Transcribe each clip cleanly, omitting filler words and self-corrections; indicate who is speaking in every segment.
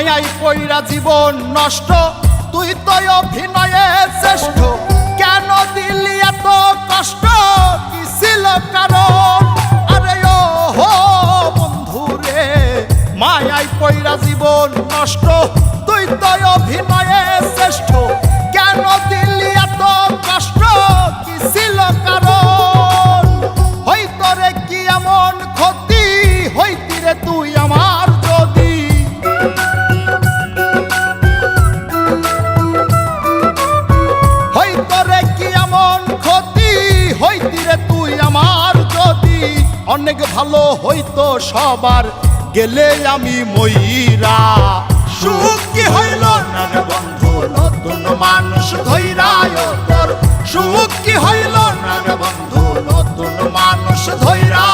Speaker 1: মায়াই পইরা জীবন নষ্ট, তুই তো অভিনয়ে শ্রেষ্ঠ। কেন দিলি এত কষ্ট, কি ছিল কারণ? আরে ও হো বন্ধু রে, মায়াই পইরা জীবন নষ্ট, তুই তো অভিনয়ে শ্রেষ্ঠ। কেন দিলি এত কষ্ট, কি ছিল কারণ? হইতো রে কি এমন ক্ষতি, হইতি রে তুই আমার যদি। হইতো রে কি এমন ক্ষতি, হইতি রে তুই আমার যদি। অনেক ভালো হইতো সবার, গেলে আমি ময়রা। সুখ কি হইল না রে বন্ধু, নতুন মানুষ ধৈরায় তোর। সুখ কি হইল না রে বন্ধু, নতুন মানুষ ধৈরা।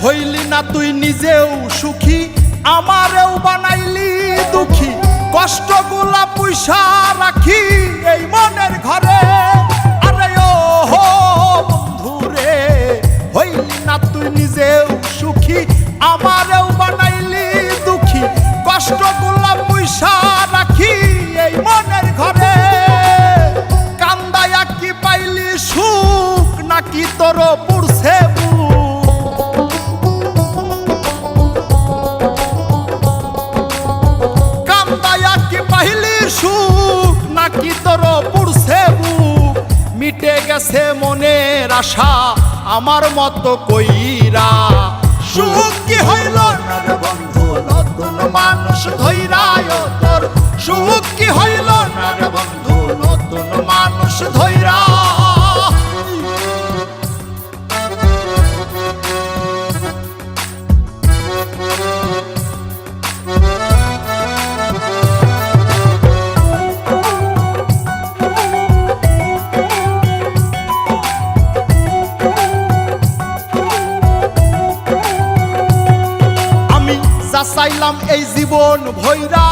Speaker 1: হইলি না তুই নিজেও সুখী, আমারেও বানাইলি দুঃখী। কষ্টগুলা পয়সা রাখি এই মনের ঘরে। আরে ও হো বন্ধু রে, হইলি না তুই নিজেও সুখী, আমারেও বানাইলি দুঃখী। কষ্টগুলা পয়সা রাখি এই মনের ঘরে। কান্দায়া কি পাইলি সুখ, নাকি তোর পুরছে সুখ, নাকি তোর পুরছে বুক? মিটে গেছে মনের আশা আমার মতো কইরা। সুখ কি হইল না রে বন্ধু, নতুন মানুষ ধৈরায় তোর। সুখ কি হইল না রে বন্ধু, নতুন মানুষ ধৈরা। চাইলাম এই জীবন ভৈরা,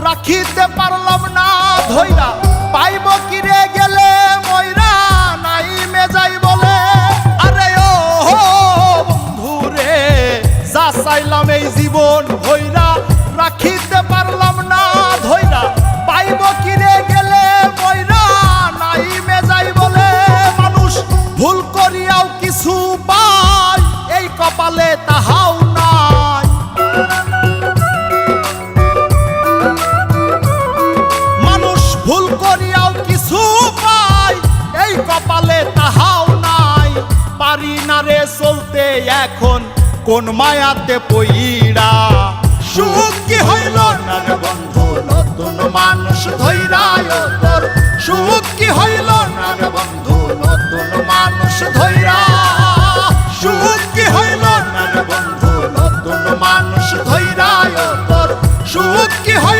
Speaker 1: রাখিতে পারলাম না ধৈরা। পাইব কিরে গেলে ময়রা, নাই মেজাই বলে। আরে ও হো বন্ধু রে, যা চাইলাম এই জীবন ভৈরা, রাখিতে পারলাম না ধৈরা। পাইব কিরে গেলে ময়রা, নাই মেজাই বলে। মানুষ ভুল করিয়াও কিছু পায়, এই কপালে তাহাও নাই। ভুল করিয়াও কিছু পাই, এই কপালে তাহাও নাই। পারি না রে চলতে এখন কোন মায়াতে পইরা। সুখ কি হইল না রে বন্ধু, নতুন মানুষ ধৈরায় তোর। সুখ কি হইল না রে বন্ধু, নতুন মানুষ ধৈরা। সুখ কি হইল না রে বন্ধু, নতুন মানুষ ধৈরায় তোর। সুখ কি হইল